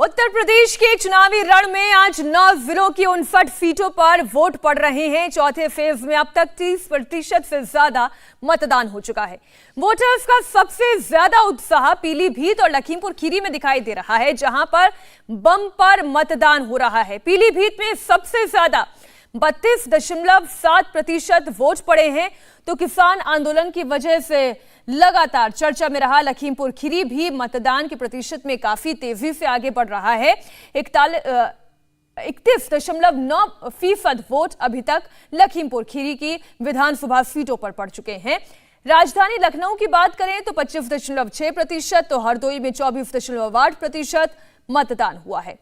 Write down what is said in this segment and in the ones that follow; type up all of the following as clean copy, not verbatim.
उत्तर प्रदेश के चुनावी रण में आज 9 जिलों की 59 सीटों पर वोट पड़ रहे हैं। चौथे फेज में अब तक 30% से ज्यादा मतदान हो चुका है। वोटर्स का सबसे ज्यादा उत्साह पीलीभीत और लखीमपुर खीरी में दिखाई दे रहा है, जहां पर बम्पर मतदान हो रहा है। पीलीभीत में सबसे ज्यादा 32.7% वोट पड़े हैं, तो किसान आंदोलन की वजह से लगातार चर्चा में रहा लखीमपुर खीरी भी मतदान के प्रतिशत में काफी तेजी से आगे बढ़ रहा है। 31.9% वोट अभी तक लखीमपुर खीरी की विधानसभा सीटों पर पड़ चुके हैं। राजधानी लखनऊ की बात करें तो 25.6%, तो हरदोई में 24.8% मतदान हुआ है।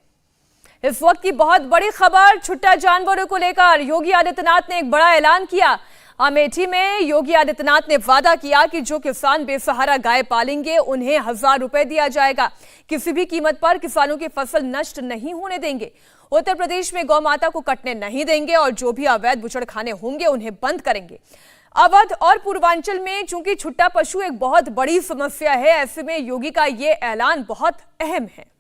इस वक्त की बहुत बड़ी खबर छुट्टा जानवरों को लेकर योगी आदित्यनाथ ने एक बड़ा ऐलान किया। अमेठी में योगी आदित्यनाथ ने वादा किया कि जो किसान बेसहारा गाय पालेंगे उन्हें 1000 रुपए दिया जाएगा। किसी भी कीमत पर किसानों की फसल नष्ट नहीं होने देंगे। उत्तर प्रदेश में गौ माता को कटने नहीं देंगे और जो भी अवैध बुचड़खाने होंगे उन्हें बंद करेंगे। अवध और पूर्वांचल में चूंकि छुट्टा पशु एक बहुत बड़ी समस्या है, ऐसे में योगी का ये ऐलान बहुत अहम है।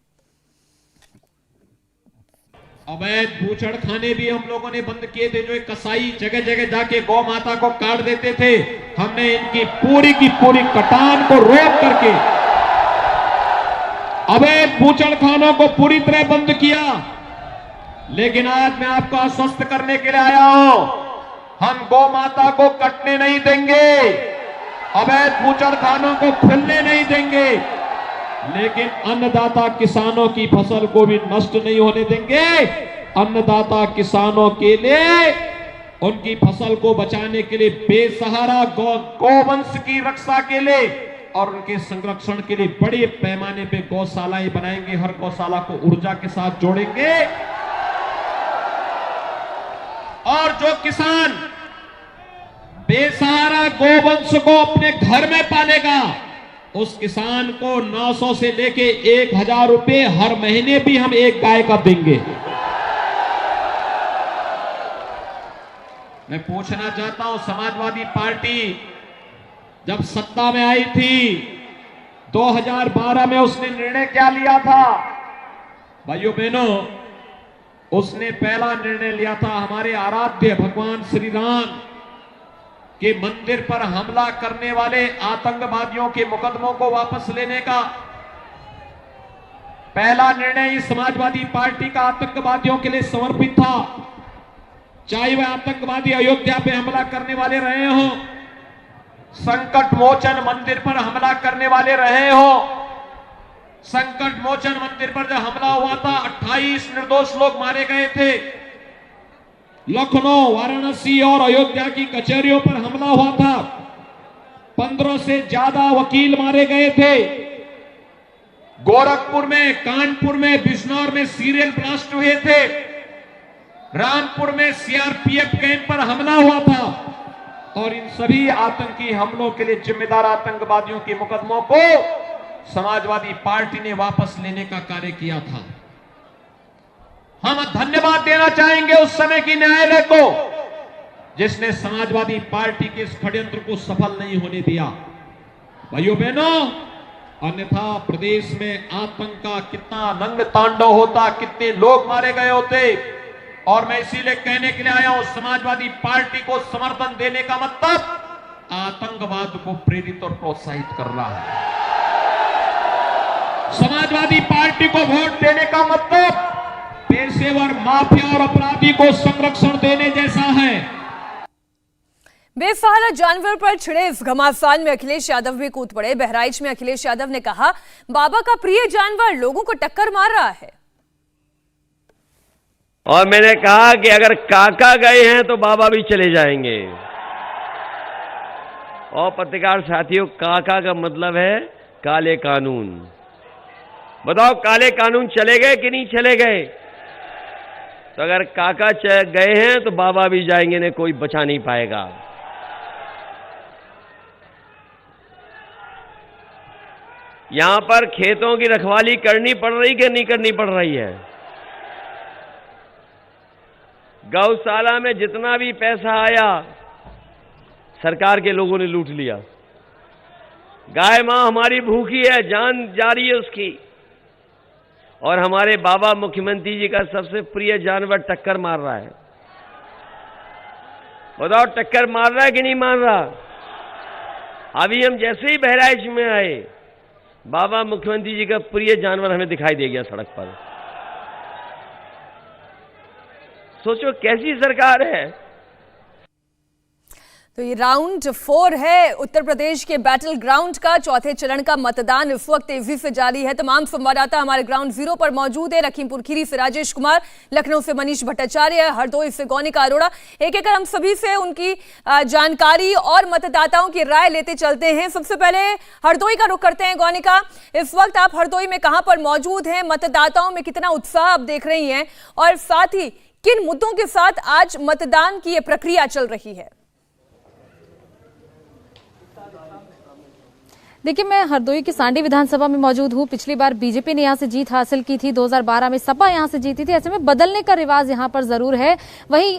अवैध बूचड़खाने भी हम लोगों ने बंद किए थे। जो एक कसाई जगह जगह जाके गौ माता को काट देते थे, हमने इनकी की पूरी कटान को रोक करके अवैध बूचड़खानों को पूरी तरह बंद किया। लेकिन आज मैं आपको आश्वस्त करने के लिए आया हूं, हम गौ माता को कटने नहीं देंगे, अवैध बूचड़खानों को खुलने नहीं देंगे, लेकिन अन्नदाता किसानों की फसल को भी नष्ट नहीं होने देंगे। अन्नदाता किसानों के लिए उनकी फसल को बचाने के लिए बेसहारा गौवंश की रक्षा के लिए और उनके संरक्षण के लिए बड़े पैमाने पे गौशालाएं बनाएंगे। हर गौशाला को ऊर्जा के साथ जोड़ेंगे और जो किसान बेसहारा गौवंश को अपने घर में पालेगा उस किसान को 900 से लेके 1000 रुपए हर महीने भी हम एक गाय का देंगे। मैं पूछना चाहता हूं, समाजवादी पार्टी जब सत्ता में आई थी 2012 में उसने निर्णय क्या लिया था? भाइयों बहनों, उसने पहला निर्णय लिया था हमारे आराध्य भगवान श्री राम के मंदिर पर हमला करने वाले आतंकवादियों के मुकदमों को वापस लेने का। पहला निर्णय इस समाजवादी पार्टी का आतंकवादियों के लिए समर्पित था, चाहे वह आतंकवादी अयोध्या पे हमला करने वाले रहे हो, संकट मोचन मंदिर पर हमला करने वाले रहे हो। संकट मोचन मंदिर पर जब हमला हुआ था 28 निर्दोष लोग मारे गए थे। लखनऊ, वाराणसी और अयोध्या की कचहरियों पर हमला हुआ था, 15 से ज्यादा वकील मारे गए थे। गोरखपुर में, कानपुर में, बिजनौर में सीरियल ब्लास्ट हुए थे। रामपुर में सीआरपीएफ कैंप पर हमला हुआ था और इन सभी आतंकी हमलों के लिए जिम्मेदार आतंकवादियों के मुकदमों को समाजवादी पार्टी ने वापस लेने का कार्य किया था। हम धन्यवाद देना चाहेंगे उस समय की न्यायालय को जिसने समाजवादी पार्टी के इस षड्यंत्र को सफल नहीं होने दिया। भाइयों बहनों, अन्यथा प्रदेश में आतंक का कितना रंग तांडव होता, कितने लोग मारे गए होते। और मैं इसीलिए कहने के लिए आया हूं, समाजवादी पार्टी को समर्थन देने का मतलब आतंकवाद को प्रेरित और प्रोत्साहित करना है। समाजवादी पार्टी को वोट देने का मतलब पेशेवर माफिया और अपराधी को संरक्षण देने जैसा है। बेसहारा जानवर पर छिड़े इस घमासान में अखिलेश यादव भी कूद पड़े। बहराइच में अखिलेश यादव ने कहा, बाबा का प्रिय जानवर लोगों को टक्कर मार रहा है। और मैंने कहा कि अगर काका गए हैं तो बाबा भी चले जाएंगे। और पत्रकार साथियों, काका का मतलब है काले कानून। बताओ, काले कानून चले गए कि नहीं चले गए? तो अगर काका गए हैं तो बाबा भी जाएंगे, ने कोई बचा नहीं पाएगा। यहां पर खेतों की रखवाली करनी पड़ रही कि नहीं करनी पड़ रही है? गौशाला में जितना भी पैसा आया सरकार के लोगों ने लूट लिया। गाय मां हमारी भूखी है, जान जा रही है उसकी, और हमारे बाबा मुख्यमंत्री जी का सबसे प्रिय जानवर टक्कर मार रहा है। बताओ टक्कर मार रहा है कि नहीं मार रहा? अभी हम जैसे ही बहराइच में आए, बाबा मुख्यमंत्री जी का प्रिय जानवर हमें दिखाई दे गया सड़क पर। सोचो कैसी सरकार है। तो ये राउंड 4 है उत्तर प्रदेश के बैटल ग्राउंड का। चौथे चरण का मतदान इस वक्त तेजी से जारी है। तमाम संवाददाता हमारे ग्राउंड जीरो पर मौजूद है। लखीमपुर खीरी से राजेश कुमार, लखनऊ से मनीष भट्टाचार्य, हरदोई से गौनिका अरोड़ा। एक एक हम सभी से उनकी जानकारी और मतदाताओं की राय लेते चलते हैं। सबसे पहले हरदोई का रुख करते हैं। गौनिका, इस वक्त आप हरदोई में कहां पर मौजूद हैं? मतदाताओं में कितना उत्साह आप देख रही हैं और साथ ही किन मुद्दों के साथ आज मतदान की यह प्रक्रिया चल रही है? देखिए, मैं हरदोई की सांडी विधानसभा में मौजूद हूँ। पिछली बार बीजेपी ने यहाँ से जीत हासिल की थी, 2012 में सपा यहाँ से जीती थी। ऐसे में बदलने का रिवाज यहाँ पर जरूर है। वहीं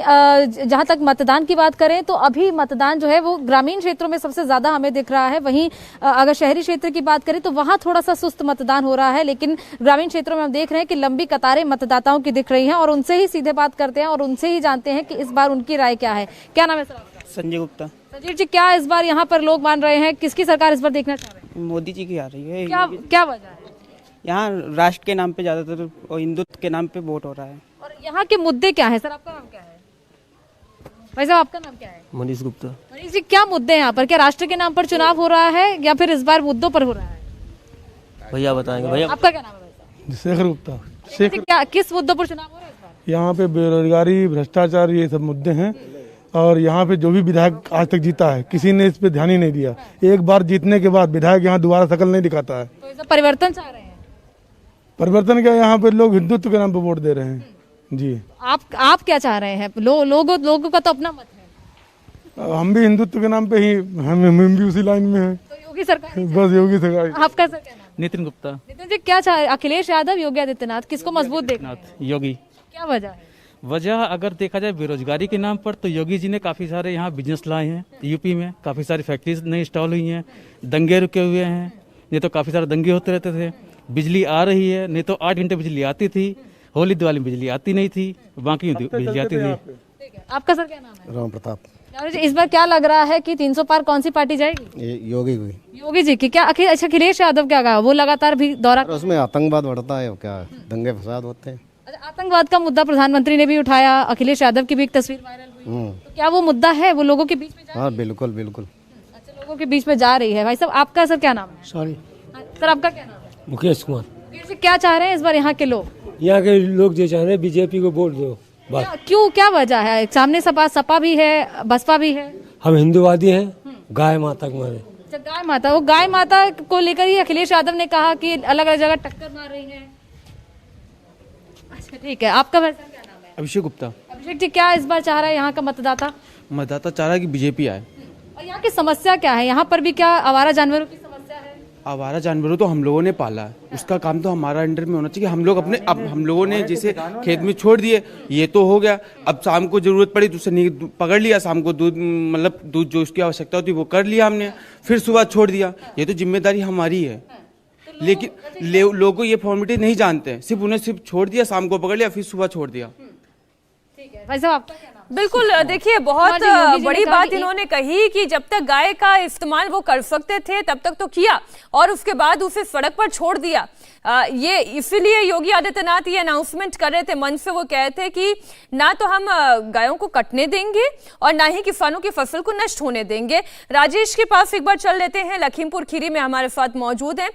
जहाँ तक मतदान की बात करें तो अभी मतदान जो है वो ग्रामीण क्षेत्रों में सबसे ज्यादा हमें दिख रहा है। वहीं अगर शहरी क्षेत्र की बात करें तो वहाँ थोड़ा सा सुस्त मतदान हो रहा है, लेकिन ग्रामीण क्षेत्रों में हम देख रहे हैं कि लंबी कतारें मतदाताओं की दिख रही हैं और उनसे ही सीधे बात करते हैं और उनसे ही जानते हैं कि इस बार उनकी राय क्या है। क्या नाम है सर आपका? संजय गुप्ता। संजीव जी, क्या इस बार यहाँ पर लोग मान रहे हैं, किसकी सरकार इस बार देखना चाह रहे हैं? मोदी जी की आ रही है। क्या वजह है? यहाँ राष्ट्र के नाम पे ज्यादातर और हिंदुत्व के नाम पे वोट हो रहा है। और यहाँ के मुद्दे क्या है? सर आपका नाम क्या है? भाई साहब आपका नाम क्या है? मनीष गुप्ता। मनीष जी, क्या मुद्दे हैं यहाँ पर? क्या राष्ट्र के नाम पर चुनाव हो रहा है या फिर इस बार मुद्दों पर हो रहा है? भैया बताएंगे। भैया आपका क्या नाम है भाई साहब? शेखर गुप्ता। शेखर, क्या किस मुद्दों पर चुनाव हो रहा है इस बार? यहाँ पे बेरोजगारी, भ्रष्टाचार, ये सब मुद्दे हैं। और यहाँ पे जो भी विधायक आज तक जीता है, किसी ने इस पे ध्यान ही नहीं दिया। एक बार जीतने के बाद विधायक यहाँ दोबारा शकल नहीं दिखाता है। तो इस परिवर्तन चाह रहे हैं? परिवर्तन क्या, यहाँ पे लोग हिंदुत्व के नाम पे वोट दे रहे हैं जी। आप क्या चाह रहे हैं? लोगों का तो अपना मत है। हम भी हिंदुत्व के नाम पे ही, हम भी उसी लाइन में हैं। तो योगी सरकार, बस योगी सरकार। आपका सर क्या नाम? नितिन गुप्ता। नितिन जी, क्या चाह, अखिलेश यादव, योगी आदित्यनाथ, किसको मजबूत देखना है? योगी। क्या वजह है? वजह अगर देखा जाए बेरोजगारी के नाम पर, तो योगी जी ने काफ़ी सारे यहाँ बिजनेस लाए हैं। यूपी में काफ़ी सारी फैक्ट्रीज नई इंस्टॉल हुई हैं। दंगे रुके हुए हैं, नहीं तो काफ़ी सारे दंगे होते रहते थे। बिजली आ रही है, नहीं तो 8 घंटे बिजली आती थी। होली दिवाली में बिजली आती नहीं थी, बाकी बिजली आती थी। आपका सर क्या नाम है? राम प्रताप। इस बार क्या लग रहा है कि 300 पार कौन सी पार्टी जाएगी? योगी की। योगी जी की। क्या अच्छा, अखिलेश यादव क्या कहा? वो लगातार भी दौरा, उसमें आतंकवाद बढ़ता है, क्या दंगे फसाद होते हैं। आतंकवाद का मुद्दा प्रधानमंत्री ने भी उठाया, अखिलेश यादव की भी एक तस्वीर वायरल हुई। तो क्या वो मुद्दा है, वो लोगों के बीच में जा? हाँ बिल्कुल बिल्कुल। अच्छा, लोगों के बीच में जा रही है। भाई साहब आपका सर क्या नाम है? सॉरी सर आपका क्या नाम है? मुकेश कुमार। मुकेश जी, क्या चाह रहे हैं इस बार यहाँ के लोग? यहाँ के लोग जो चाह रहे हैं बीजेपी को वोट दो बस। क्यों, क्या वजह है? सामने सपा भी है, बसपा भी है। हम हिंदूवादी हैं, गाय माता को मारे। अच्छा, गाय माता, वो गाय माता को लेकर ही अखिलेश यादव ने कहा कि अलग अलग जगह टक्कर मार रही है। अच्छा ठीक है, आपका भाई साहब क्या नाम है? अभिषेक गुप्ता। अभिषेक जी, क्या इस बार चाह रहा है यहाँ का मतदाता? मतदाता चाह रहा है कि बीजेपी आए। और यहाँ की समस्या क्या है? यहाँ पर भी क्या आवारा जानवरों की समस्या है? आवारा जानवरों तो हम लोगों ने पाला है, उसका काम तो हमारा अंडर में होना चाहिए। हम लोग अपने, अब हम लोगों ने जैसे खेत में छोड़ दिए, ये तो हो गया। अब शाम को जरूरत पड़ी तो उससे पकड़ लिया, शाम को दूध, मतलब दूध जो उसकी आवश्यकता होती है वो कर लिया हमने, फिर सुबह छोड़ दिया। ये तो जिम्मेदारी हमारी है। लेकिन लोगों को ये फॉर्मेलिटी नहीं जानते हैं, सिर्फ उन्हें सिर्फ छोड़ दिया, शाम को पकड़ लिया, फिर सुबह छोड़ दिया। ठीक है भाई साहब, आपका क्या नाम? बिल्कुल, देखिए बहुत बड़ी बात इन्होंने कही कि जब तक गाय का इस्तेमाल वो कर सकते थे तब तक तो किया और उसके बाद उसे सड़क पर छोड़ दिया। ये इसीलिए योगी आदित्यनाथ ये अनाउंसमेंट कर रहे थे, मंच से वो कहे थे कि ना तो हम गायों को कटने देंगे और ना ही किसानों की फसल को नष्ट होने देंगे। राजेश के पास एक बार चल लेते हैं, लखीमपुर खीरी में हमारे साथ मौजूद हैं।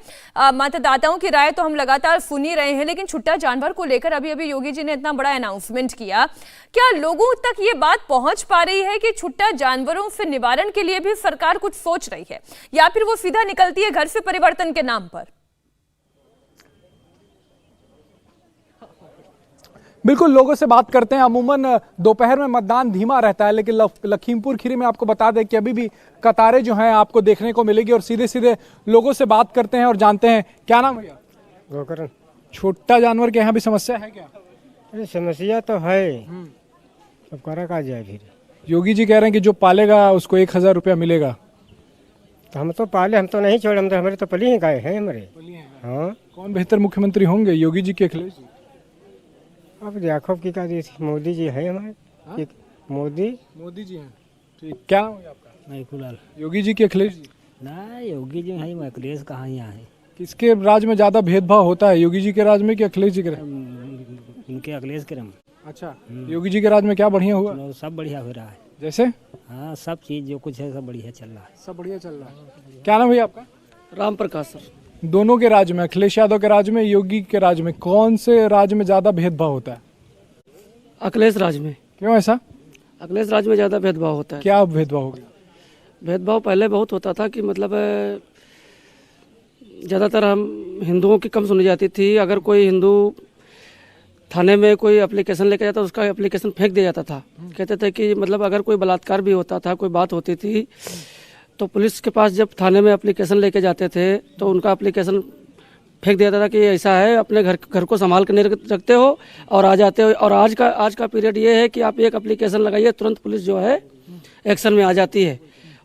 मतदाताओं की राय तो हम लगातार सुन ही रहे हैं, लेकिन छुट्टा जानवर को लेकर अभी अभी योगी जी ने इतना बड़ा अनाउंसमेंट किया, क्या लोगों तक ये बात पहुंच पा रही है कि छुट्टा जानवरों से निवारण के लिए भी सरकार कुछ सोच रही है, या फिर वो सीधा निकलती है घर से परिवर्तन के नाम पर? बिल्कुल, लोगों से बात करते हैं। अमूमन दोपहर में मतदान धीमा रहता है, लेकिन लखीमपुर खीरी में आपको बता दें कि अभी भी कतारें जो हैं आपको देखने को मिलेगी और सीधे सीधे लोगों से बात करते हैं और जानते हैं। क्या नाम भैया? गोकरण। छोटा जानवर के यहाँ भी समस्या है क्या? अरे समस्या तो है, अब करा का जाए। फिर योगी जी कह रहे हैं कि जो पालेगा उसको 1000 रुपया मिलेगा। तो हम तो पाले, हम तो नहीं छोड़े, हम तो हमारे तो पली ही गाय हैं हमारे। हाँ, कौन बेहतर मुख्यमंत्री होंगे, योगी जी के अखिलेश जी? अब देखो की का मोदी जी है हमारे। मोदी जी हैं। ठीक, क्या नाम है आपका? मैकुलाल। योगी जी के अखिलेश जी? ना, योगी जी है, अखिलेश कहाँ यहाँ है? किसके राज में ज्यादा भेदभाव होता है, योगी जी के राज में कि अखिलेश जी के राज? उनके अखिलेश के रम। अच्छा, योगी जी के राज में क्या बढ़िया हुआ? सब बढ़िया हो रहा है। जैसे? हाँ, सब चीज जो कुछ है सब बढ़िया चल रहा है। सब बढ़िया चल रहा है। क्या नाम है आपका? राम प्रकाश सर। दोनों के राज में, अखिलेश यादव के राज में, योगी के राज में, कौन से राज में ज्यादा भेदभाव होता है? अखिलेश राज में। क्यों ऐसा? अखिलेश राज में ज़्यादा भेदभाव होता है। क्या भेदभाव हो गया? भेदभाव पहले बहुत होता था कि मतलब ज़्यादातर हम हिंदुओं की कम सुनी जाती थी। अगर कोई हिंदू थाने में कोई एप्लीकेशन लेके जाता, उसका एप्लीकेशन फेंक दिया जाता था। कहते थे कि मतलब अगर कोई बलात्कार भी होता था, कोई बात होती थी, तो पुलिस के पास जब थाने में एप्लीकेशन लेके जाते थे तो उनका एप्लीकेशन फेंक दिया जाता था कि ऐसा है, अपने घर को संभाल कर नहीं रखते हो और आ जाते हो। और आज का पीरियड ये है कि आप एक एप्लीकेशन लगाइए, तुरंत पुलिस जो है एक्शन में आ जाती है।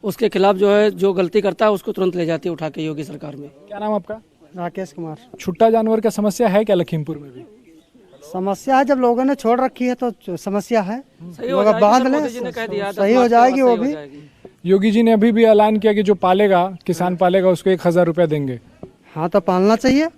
उसके खिलाफ जो है, जो गलती करता है उसको तुरंत ले जाती है उठा के योगी सरकार में। क्या नाम आपका? राकेश कुमार। छुट्टा जानवर का समस्या है क्या लखीमपुर में भी? समस्या है, जब लोगों ने छोड़ रखी है तो समस्या है। लोग बांध लें, सही हो जाएगी वो भी। योगी जी ने अभी भी ऐलान किया कि जो पालेगा, किसान पालेगा, उसको 1000 रुपया देंगे। हाँ, तो पालना चाहिए।